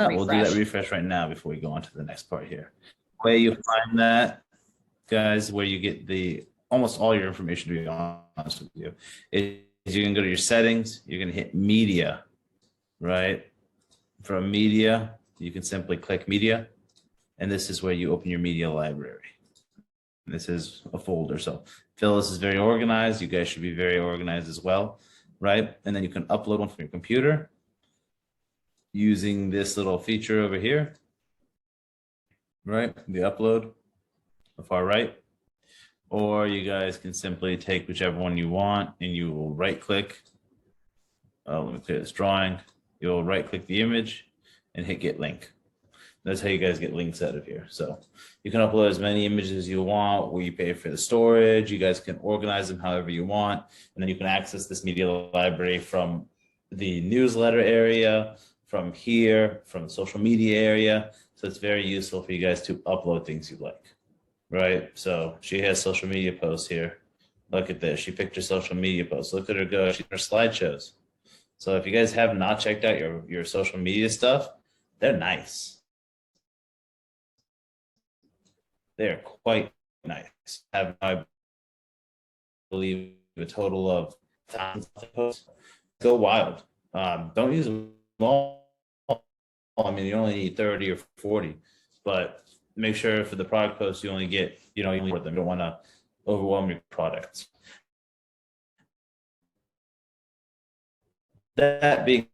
We'll do that refresh. refresh right now before we go on to the next part here. The way you find that, guys, where you get almost all your information, to be honest with you, is you can go to your settings, you're going to hit media, right? From media, you can simply click media, and this is where you open your media library. This is a folder. So Phyllis is very organized. You guys should be very organized as well, right? And then you can upload one from your computer using this little feature over here, right? The upload, the far right. Or you guys can simply take whichever one you want and you will right click. Let me clear this drawing. You'll right click the image and hit get link. That's how you guys get links out of here. So you can upload as many images as you want, where you pay for the storage. You guys can organize them however you want. And then you can access this media library from the newsletter area, from here, from the social media area. So it's very useful for you guys to upload things you like, right? So she has social media posts here. Look at this. She picked her social media posts. Look at her go. She her slideshows. So if you guys have not checked out your social media stuff, they're nice. They're quite nice. I believe a total of thousands of posts. Go wild. Don't use them all. I mean, you only need 30 or 40, but make sure for the product posts you only get, you only them. You don't want to overwhelm your products. That being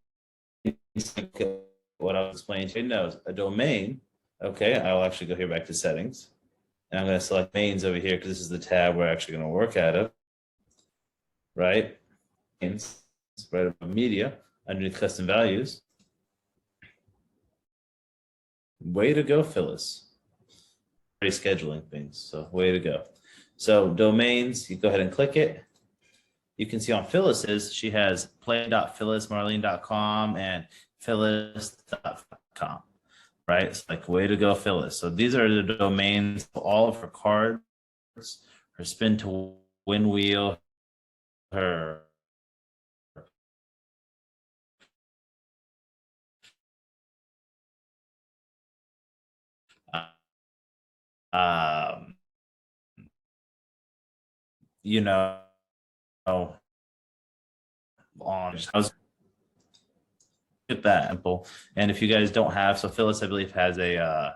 what I was explaining to you now is a domain. Okay, I'll actually go here back to settings. And I'm going to select domains over here because this is the tab we're actually going to work out of, right? Right above media, underneath custom values. Way to go, Phyllis. Already scheduling things, so way to go. So domains, you go ahead and click it. You can see on Phyllis's, she has play.phyllismarlene.com and phyllis.com. Right? It's like, way to go, Phyllis. So these are the domains, all of her cards, her spin to win wheel, her on at that simple. And if you guys don't have, so Phyllis, I believe, has a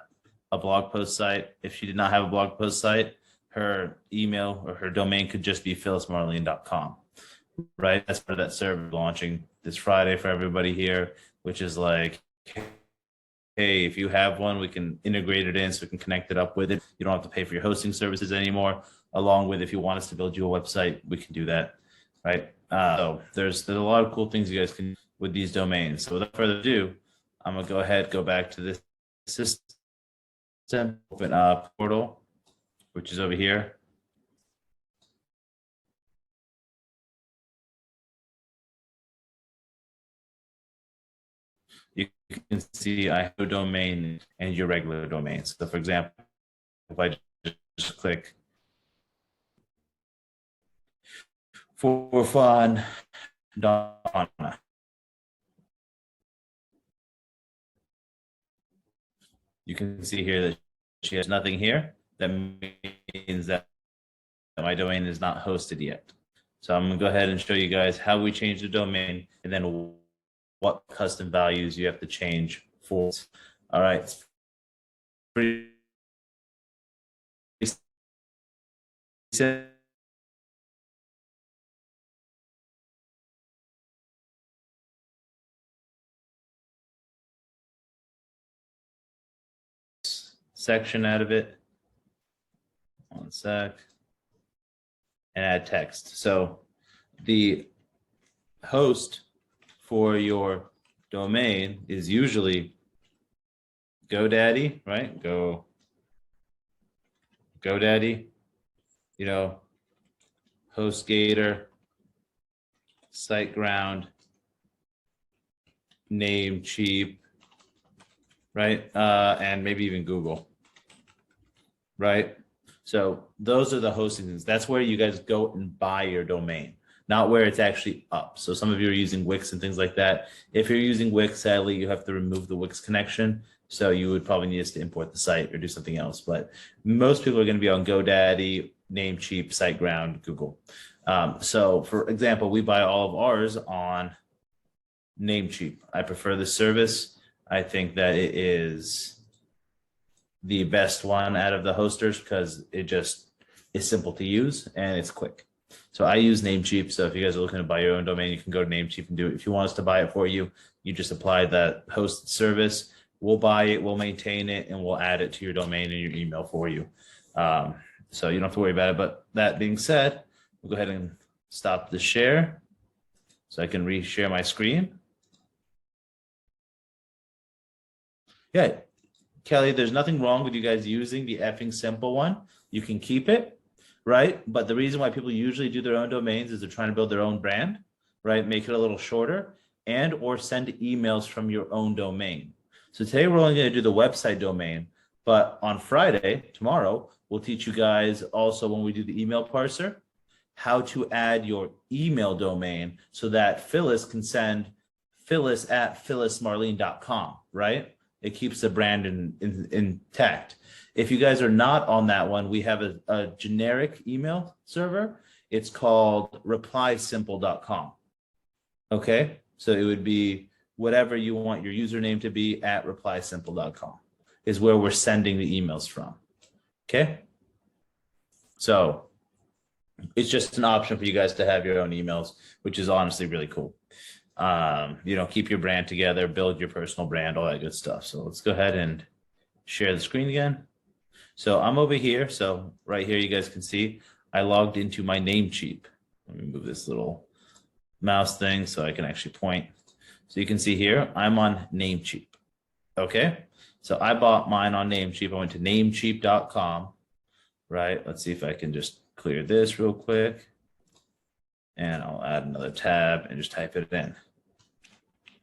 blog post site. If she did not have a blog post site, her email or her domain could just be phyllismarlene.com, right? That's for that server launching this Friday for everybody here, which is like, hey, if you have one, we can integrate it in so we can connect it up with it. You don't have to pay for your hosting services anymore. Along with, if you want us to build you a website, we can do that, right? So there's a lot of cool things you guys can do with these domains. So without further ado, I'm gonna go back to this system, open up portal, which is over here. You can see I have a domain and your regular domain. So for example, if I just click for fun, Donna. You can see here that she has nothing here. That means that my domain is not hosted yet. So I'm gonna go ahead and show you guys how we change the domain and then what custom values you have to change for. All right. Pretty section out of it. One sec. And add text. So the host for your domain is usually GoDaddy, right? GoDaddy, HostGator, SiteGround, Namecheap, right? And maybe even Google, right? So those are the hostings. That's where you guys go and buy your domain. not where it's actually up. So some of you are using Wix and things like that. If you're using Wix, sadly, you have to remove the Wix connection. So you would probably need us to import the site or do something else. But most people are going to be on GoDaddy, Namecheap, SiteGround, Google. So for example, we buy all of ours on Namecheap. I prefer the service. I think that it is the best one out of the hosters because it just is simple to use and it's quick. So I use Namecheap. So if you guys are looking to buy your own domain, you can go to Namecheap and do it. If you want us to buy it for you, you just apply that hosted service. We'll buy it, we'll maintain it, and we'll add it to your domain and your email for you. So you don't have to worry about it. But that being said, we'll go ahead and stop the share so I can reshare my screen. Yeah, Kelly, there's nothing wrong with you guys using the effing simple one. You can keep it, right? But the reason why people usually do their own domains is they're trying to build their own brand, right? Make it a little shorter and or send emails from your own domain. So today we're only going to do the website domain, but on Friday, tomorrow, we'll teach you guys also when we do the email parser, how to add your email domain so that Phyllis can send phyllis@phyllismarlene.com, right? It keeps the brand intact. If you guys are not on that one, we have a generic email server. It's called replysimple.com. Okay, so it would be whatever you want your username to be at replysimple.com is where we're sending the emails from. Okay, so it's just an option for you guys to have your own emails, which is honestly really cool. Keep your brand together, build your personal brand, all that good stuff. So let's go ahead and share the screen again. So I'm over here. So right here, you guys can see I logged into my Namecheap. Let me move this little mouse thing so I can actually point. So you can see here, I'm on Namecheap. Okay. So I bought mine on Namecheap. I went to namecheap.com, right? Let's see if I can just clear this real quick. And I'll add another tab and just type it in.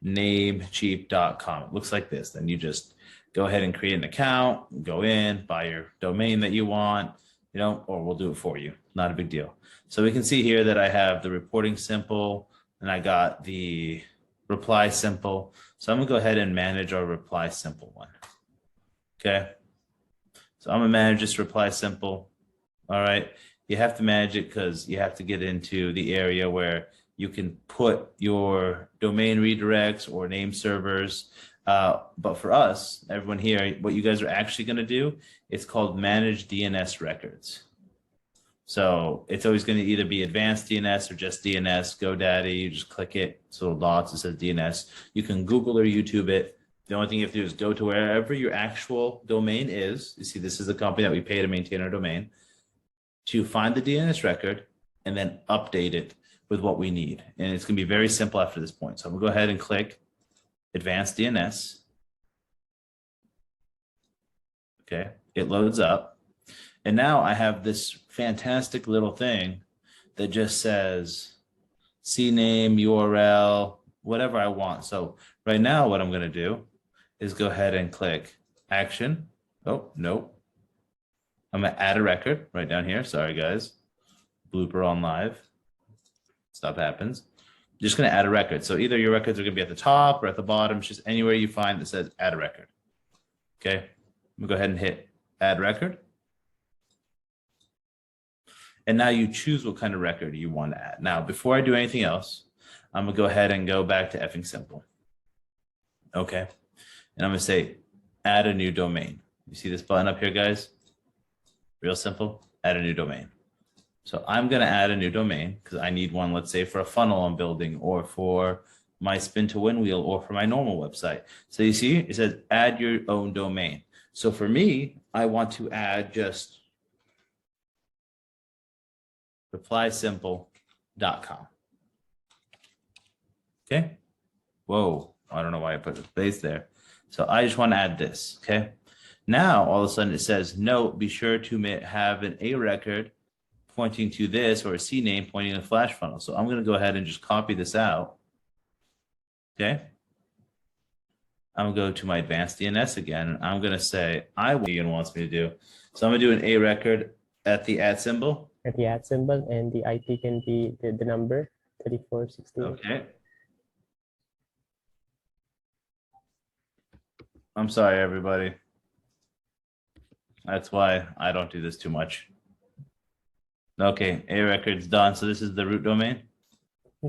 Namecheap.com. It looks like this. Then you just go ahead and create an account, go in, buy your domain that you want, or we'll do it for you. Not a big deal. So we can see here that I have the reporting simple and I got the reply simple. So I'm gonna go ahead and manage our reply simple one. Okay. So I'm gonna manage this reply simple. All right. You have to manage it because you have to get into the area where you can put your domain redirects or name servers. But for us, everyone here, what you guys are actually going to do, it's called manage DNS records. So it's always going to either be advanced DNS or just DNS, GoDaddy. You just click it, it's little dots, it says DNS. You can Google or YouTube it. The only thing you have to do is go to wherever your actual domain is. You see, this is the company that we pay to maintain our domain, to find the DNS record and then update it with what we need. And it's going to be very simple after this point. So I'm going to go ahead and click Advanced DNS. Okay, it loads up. And now I have this fantastic little thing that just says CNAME, URL, whatever I want. So right now what I'm going to do is go ahead and click Action. Oh, nope. I'm going to add a record right down here. Sorry, guys. Blooper on live. Stuff happens. I'm just going to add a record. So either your records are going to be at the top or at the bottom. It's just anywhere you find that says add a record. Okay. I'm going to go ahead and hit add record. And now you choose what kind of record you want to add. Now, before I do anything else, I'm going to go ahead and go back to effing simple. Okay. And I'm going to say add a new domain. You see this button up here, guys? Real simple, add a new domain. So I'm going to add a new domain because I need one, let's say, for a funnel I'm building or for my spin to win wheel or for my normal website. So you see, it says add your own domain. So for me, I want to add just replysimple.com. Okay. Whoa, I don't know why I put the space there. So I just want to add this. Okay. Now, all of a sudden it says, note, be sure to have an A record pointing to this or a C name pointing to the flash funnel. So I'm going to go ahead and just copy this out. Okay. I'm going to go to my advanced DNS again. And I'm going to say, what Ian wants me to do. So I'm going to do an A record at the @ symbol. At the @ symbol, and the IP can be the number. 3460. Okay. I'm sorry, everybody. That's why I don't do this too much. Okay, A record's done. So this is the root domain.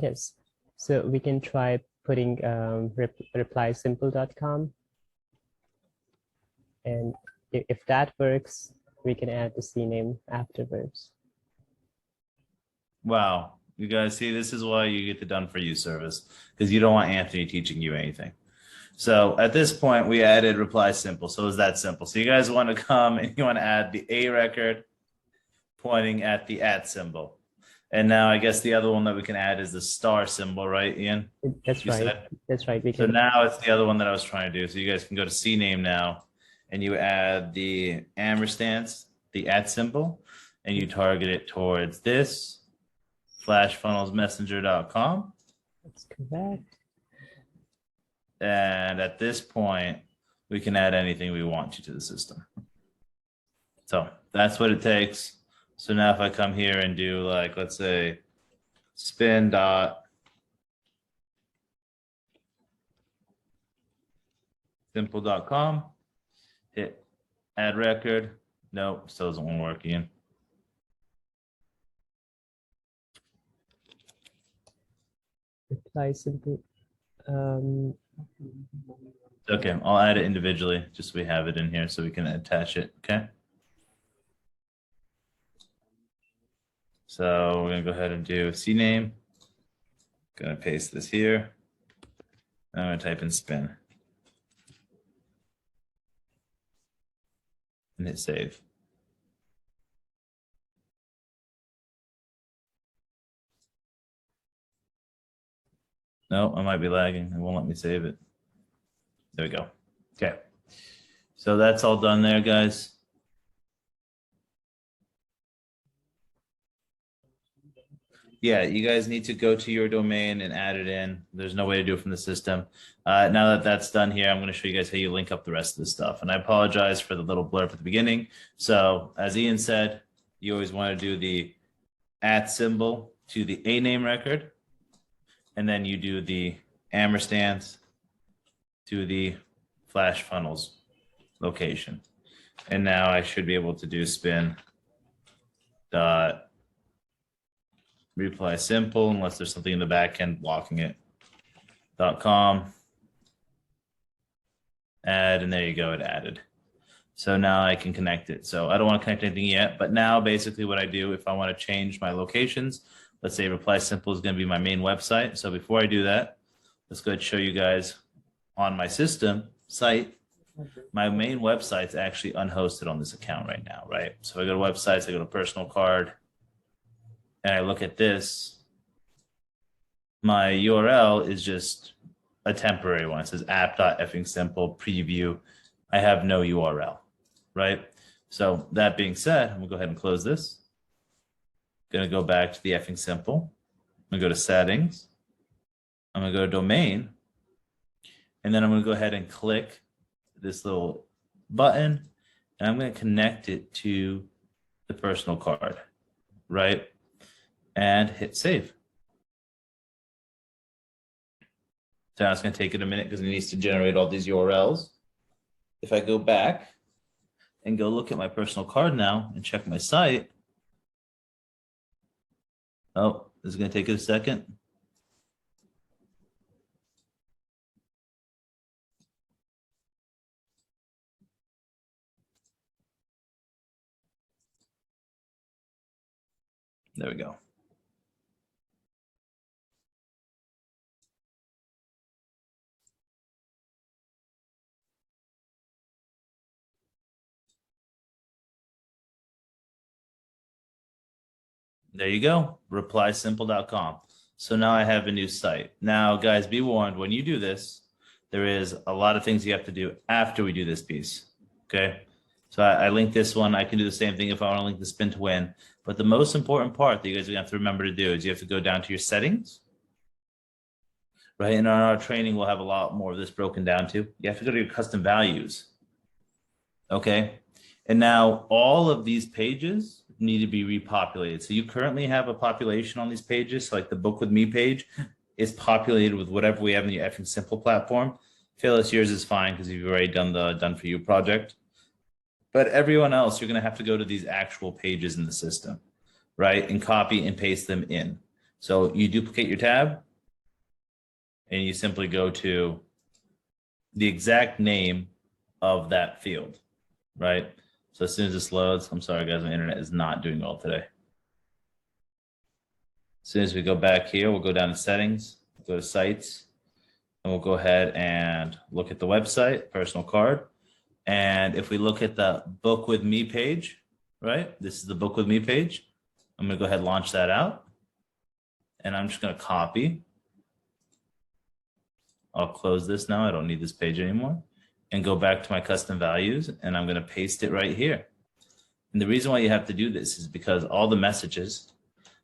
Yes. So we can try putting replysimple.com. And if that works, we can add the CNAME afterwards. Wow. You guys see, this is why you get the done for you service, because you don't want Anthony teaching you anything. So at this point, we added reply simple. So it's that simple. So you guys want to come and you want to add the A record pointing at the @ symbol. And now I guess the other one that we can add is the star symbol, right, Ian? That's You right. said? That's right. We So can. now it's the other one that I was trying to do. So you guys can go to CNAME now and you add the ampersand, the @ symbol, and you target it towards this flashfunnelsmessenger.com. That's correct. And at this point, we can add anything we want to the system. So that's what it takes. So now if I come here and do like, let's say spin dot simple.com, hit add record. Nope, still doesn't want to work again. Reply simple. Okay, I'll add it individually, just so we have it in here so we can attach it, okay? So we're gonna go ahead and do CNAME. Gonna paste this here. I'm gonna type in spin. And hit save. No, I might be lagging. It won't let me save it. There we go. Okay. So that's all done there, guys. Yeah, you guys need to go to your domain and add it in. There's no way to do it from the system. Now that that's done here, I'm going to show you guys how you link up the rest of the stuff. And I apologize for the little blurb at the beginning. So as Ian said, you always want to do the @ symbol to the A name record. And then you do the ampersand to the flash funnels location. And now I should be able to do spin dot reply simple, unless there's something in the back end blocking it. .com, add, and there you go, it added. So now I can connect it. So I don't want to connect anything yet, but now basically what I do if I want to change my locations, let's say reply simple is going to be my main website. So before I do that, let's go ahead and show you guys on my system site. My main website's actually unhosted on this account right now, right? So I go to websites, I go to personal card, and I look at this, my URL is just a temporary one. It says app.effingsimple preview. I have no URL, right? So that being said, I'm gonna go ahead and close this. Gonna go back to the effing simple. I'm gonna go to settings. I'm gonna go to domain. And then I'm gonna go ahead and click this little button and I'm gonna connect it to the personal card, right? And hit save. So now it's going to take it a minute because it needs to generate all these URLs. If I go back and go look at my personal card now and check my site. Oh, this is going to take it a second. There we go. There you go, replysimple.com. So now I have a new site. Now, guys, be warned, when you do this, there is a lot of things you have to do after we do this piece, okay? So I linked this one. I can do the same thing if I want to link the spin to win. But the most important part that you guys are going to have to remember to do is you have to go down to your settings, right? And on our training, we'll have a lot more of this broken down too. You have to go to your custom values, okay? And now all of these pages need to be repopulated. So you currently have a population on these pages. So like the Book with Me page is populated with whatever we have in the effing simple platform. Phyllis, yours is fine because you've already done the Done For You project. But everyone else, you're going to have to go to these actual pages in the system, right? And copy and paste them in. So you duplicate your tab and you simply go to the exact name of that field, right? So as soon as this loads, I'm sorry guys, my internet is not doing well today. As soon as we go back here, we'll go down to settings, go to sites, and we'll go ahead and look at the website, personal card. And if we look at the Book With Me page, right? This is the Book With Me page. I'm gonna go ahead and launch that out. And I'm just gonna copy. I'll close this now, I don't need this page anymore. And go back to my custom values, and I'm gonna paste it right here. And the reason why you have to do this is because all the messages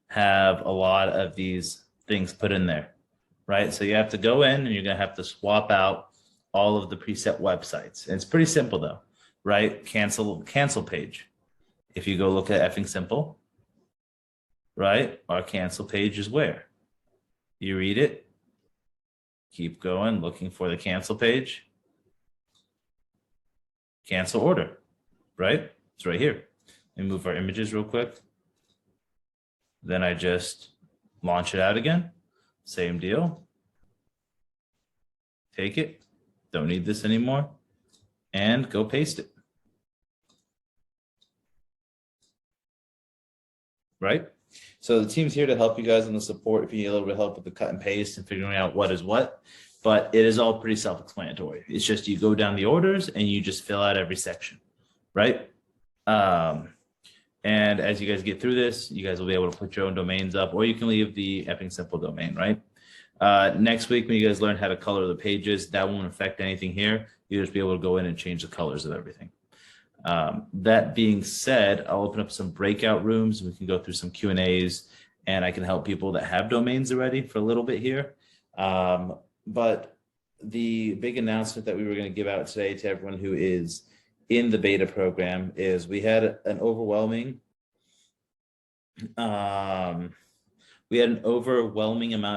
have a lot of these things put in there, right? So you have to go in and you're gonna have to swap out all of the preset websites. And it's pretty simple though, right? Cancel page. If you go look at effing simple, right? Our cancel page is where? You read it, keep going, looking for the cancel page, cancel order, right? It's right here. Let me move our images real quick. Then I just launch it out again. Same deal. Take it. Don't need this anymore. And go paste it. Right? So the team's here to help you guys on the support if you need a little bit of help with the cut and paste and figuring out what is what. But it is all pretty self-explanatory. It's just you go down the orders and you just fill out every section, right? And as you guys get through this, you guys will be able to put your own domains up, or you can leave the effing simple domain, right? Next week, when you guys learn how to color the pages, that won't affect anything here. You'll just be able to go in and change the colors of everything. That being said, I'll open up some breakout rooms. We can go through some Q&As, and I can help people that have domains already for a little bit here. But the big announcement that we were going to give out today to everyone who is in the beta program is we had an overwhelming amount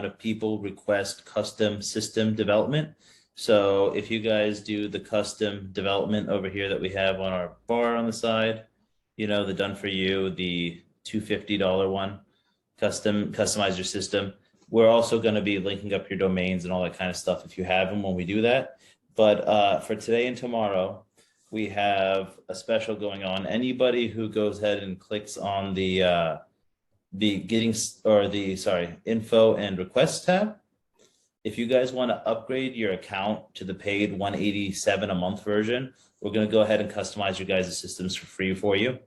of people request custom system development. So if you guys do the custom development over here that we have on our bar on the side, you know, the Done For You, the $250 one, customize your system. We're also going to be linking up your domains and all that kind of stuff if you have them when we do that. But for today and tomorrow, we have a special going on. Anybody who goes ahead and clicks on the info and requests tab, if you guys want to upgrade your account to the paid $187 a month version, we're going to go ahead and customize your guys' systems for free for you.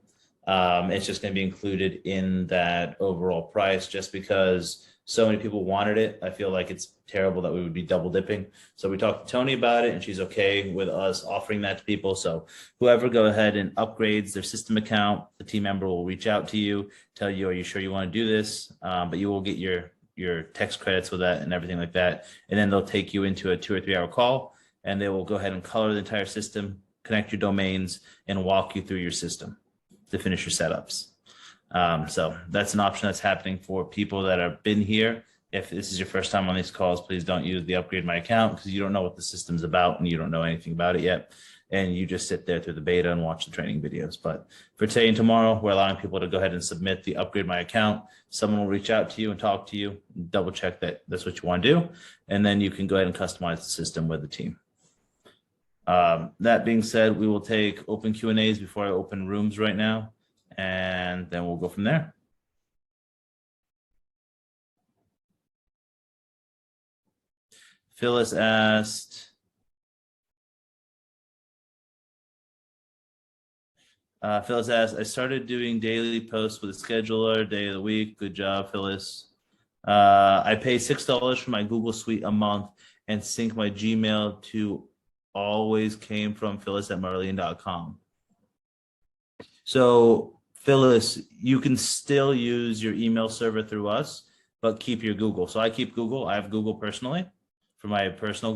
It's just going to be included in that overall price just because so many people wanted it. I feel like it's terrible that we would be double dipping. So we talked to Tony about it and she's okay with us offering that to people. So whoever go ahead and upgrades their system account, the team member will reach out to you, tell you, are you sure you want to do this? But you will get your text credits with that and everything like that. And then they'll take you into a 2 or 3 hour call and they will go ahead and color the entire system, connect your domains, and walk you through your system to finish your setups. So that's an option that's happening for people that have been here. If this is your first time on these calls, please don't use the upgrade my account because you don't know what the system's about and you don't know anything about it yet. And you just sit there through the beta and watch the training videos. But for today and tomorrow, we're allowing people to go ahead and submit the upgrade my account. Someone will reach out to you and talk to you, double check that that's what you want to do. And then you can go ahead and customize the system with the team. That being said, we will take open Q&As before I open rooms right now. And then we'll go from there. Phyllis asked, I started doing daily posts with a scheduler, day of the week. Good job, Phyllis. I pay $6 for my Google Suite a month and sync my Gmail to always came from Phyllis@Marlene.com. So Phyllis, you can still use your email server through us, but keep your Google. So I keep Google. I have Google personally for my personal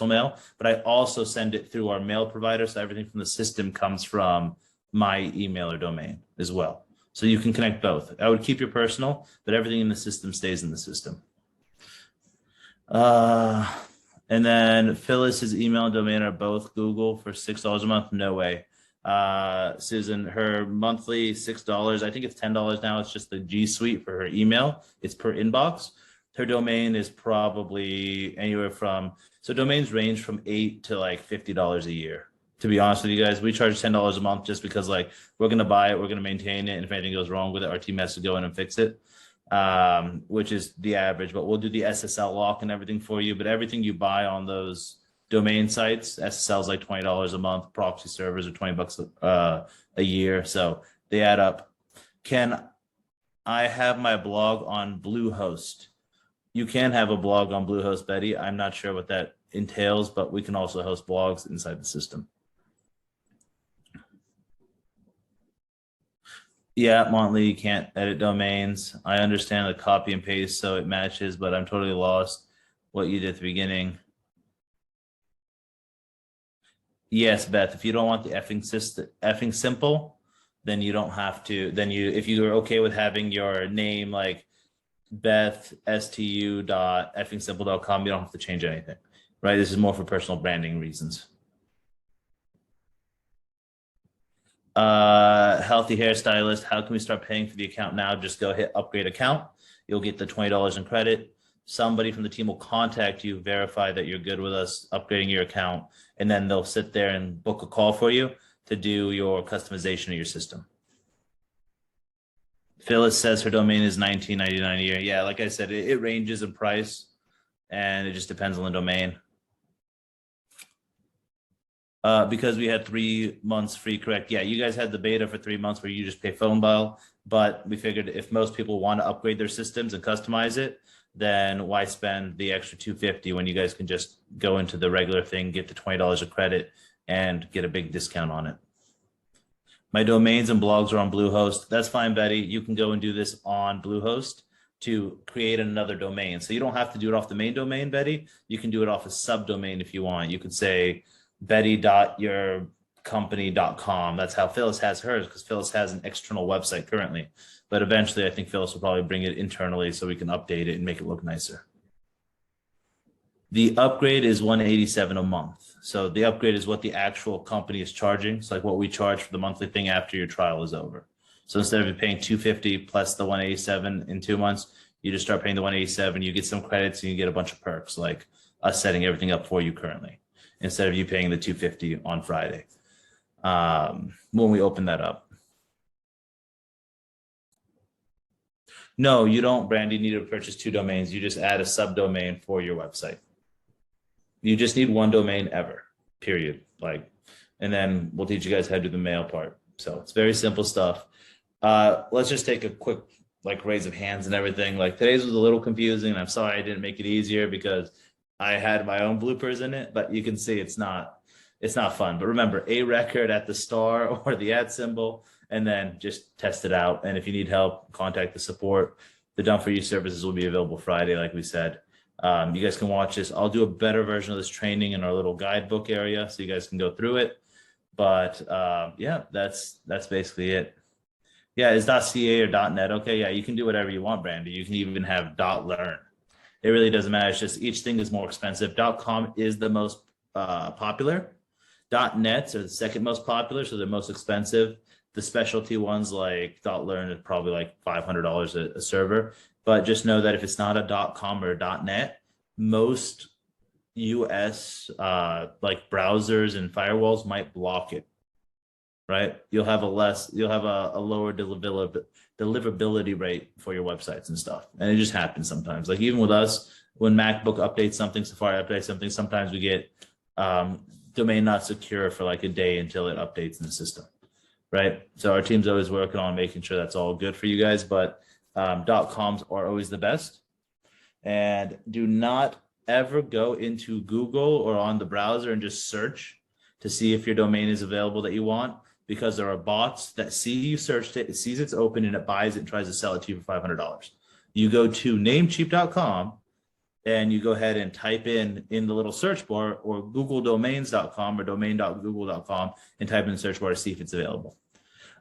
mail, but I also send it through our mail provider. So everything from the system comes from my email or domain as well. So you can connect both. I would keep your personal, but everything in the system stays in the system. And then Phyllis's email and domain are both Google for $6 a month. No way. Susan, her monthly $6, I think it's $10 now. It's just the G Suite for her email. It's per inbox. Her domain is probably anywhere from, so domains range from $8 to like $50 a year. To be honest with you guys, we charge $10 a month just because like we're going to buy it, we're going to maintain it. And if anything goes wrong with it, our team has to go in and fix it, which is the average, but we'll do the SSL lock and everything for you. But everything you buy on those domain sites, SSL is like $20 a month. Proxy servers are $20 a year. So they add up. Can I have my blog on Bluehost? You can have a blog on Bluehost, Betty. I'm not sure what that entails, but we can also host blogs inside the system. Yeah, Montley, you can't edit domains. I understand the copy and paste so it matches, but I'm totally lost what you did at the beginning. Yes, Beth, if you don't want the effing simple, then you don't have to. Then if you are okay with having your name like bethstu.effingsimple.com, you don't have to change anything, right? This is more for personal branding reasons. Healthy hairstylist, how can we start paying for the account now? Just go hit upgrade account. You'll get the $20 in credit. Somebody from the team will contact you, verify that you're good with us upgrading your account, and then they'll sit there and book a call for you to do your customization of your system. Phyllis says her domain is $19.99 a year. Yeah, like I said, it ranges in price, and it just depends on the domain. Because we had 3 months free, correct? Yeah, you guys had the beta for 3 months where you just pay phone bill, but we figured if most people want to upgrade their systems and customize it, then why spend the extra $250 when you guys can just go into the regular thing, get the $20 of credit, and get a big discount on it. My domains and blogs are on Bluehost. That's fine, Betty. You can go and do this on Bluehost to create another domain. So you don't have to do it off the main domain, Betty. You can do it off a subdomain if you want. You could say betty.yourcompany.com. That's how Phyllis has hers, because Phyllis has an external website currently. But eventually, I think Phyllis will probably bring it internally so we can update it and make it look nicer. The upgrade is $187 a month. So the upgrade is what the actual company is charging. It's like what we charge for the monthly thing after your trial is over. So instead of you paying $250 plus the $187 in 2 months, you just start paying the $187. You get some credits and you get a bunch of perks, like us setting everything up for you currently, instead of you paying the $250 on Friday when we open that up. No, you don't, Brandy, need to purchase 2 domains. You just add a subdomain for your website. You just need 1 domain ever, period. And then we'll teach you guys how to do the mail part. So it's very simple stuff. Let's just take a quick raise of hands and everything. Today's was a little confusing, and I'm sorry I didn't make it easier because I had my own bloopers in it, but you can see it's not fun. But remember, a record at the star or the @ symbol, and then just test it out. And if you need help, contact the support. The Done For You services will be available Friday, like we said. You guys can watch this. I'll do a better version of this training in our little guidebook area so you guys can go through it. But yeah, that's basically it. Yeah, is .ca or .net? Okay, yeah, you can do whatever you want, Brandy. You can even have .learn. It really doesn't matter. It's just each thing is more expensive. .com is the most popular. .nets are the second most popular, so they're most expensive. The specialty ones like .learn is probably like $500 a server. But just know that if it's not a .com or a .net, most US browsers and firewalls might block it. Right? You'll have a lower deliverability rate for your websites and stuff. And it just happens sometimes. Like even with us, when MacBook updates something, Safari updates something, sometimes we get domain not secure for like a day until it updates in the system. Right? So our team's always working on making sure that's all good for you guys, but .coms are always the best. And do not ever go into Google or on the browser and just search to see if your domain is available that you want, because there are bots that see you searched it, it sees it's open, and it buys it and tries to sell it to you for $500. You go to namecheap.com and you go ahead and type in the little search bar, or googledomains.com or domain.google.com, and type in the search bar to see if it's available.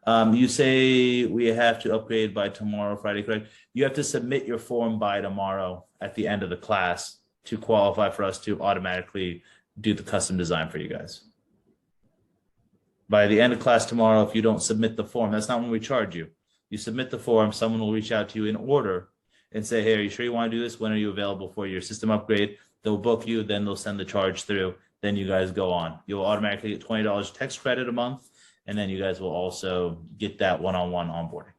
You say we have to upgrade by tomorrow, Friday, correct? You have to submit your form by tomorrow at the end of the class to qualify for us to automatically do the custom design for you guys. By the end of class tomorrow, if you don't submit the form, that's not when we charge you. You submit the form, someone will reach out to you in order and say, hey, are you sure you want to do this? When are you available for your system upgrade? They'll book you, then they'll send the charge through. Then you guys go on. You'll automatically get $20 text credit a month. And then you guys will also get that one-on-one onboarding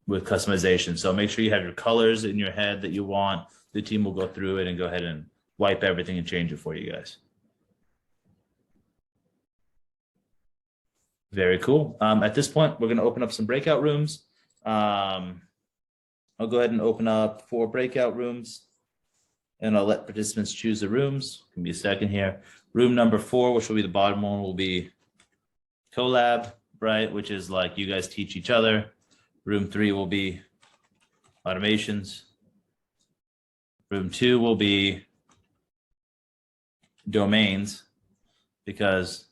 with customization. So make sure you have your colors in your head that you want. The team will go through it and go ahead and wipe everything and change it for you guys. Very cool. At this point, we're going to open up some breakout rooms. I'll go ahead and open up 4 breakout rooms, and I'll let participants choose the rooms. Give me a second here. Room number 4, which will be the bottom one, will be collab, right? Which is like you guys teach each other. Room 3 will be automations. Room 2 will be domains, because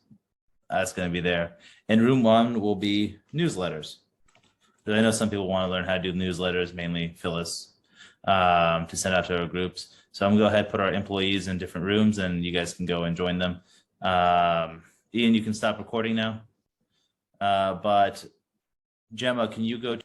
that's going to be there. And room 1 will be newsletters. I know some people want to learn how to do newsletters, mainly Phyllis, to send out to our groups. So I'm going to go ahead and put our employees in different rooms, and you guys can go and join them. Ian, you can stop recording now. But Gemma, can you go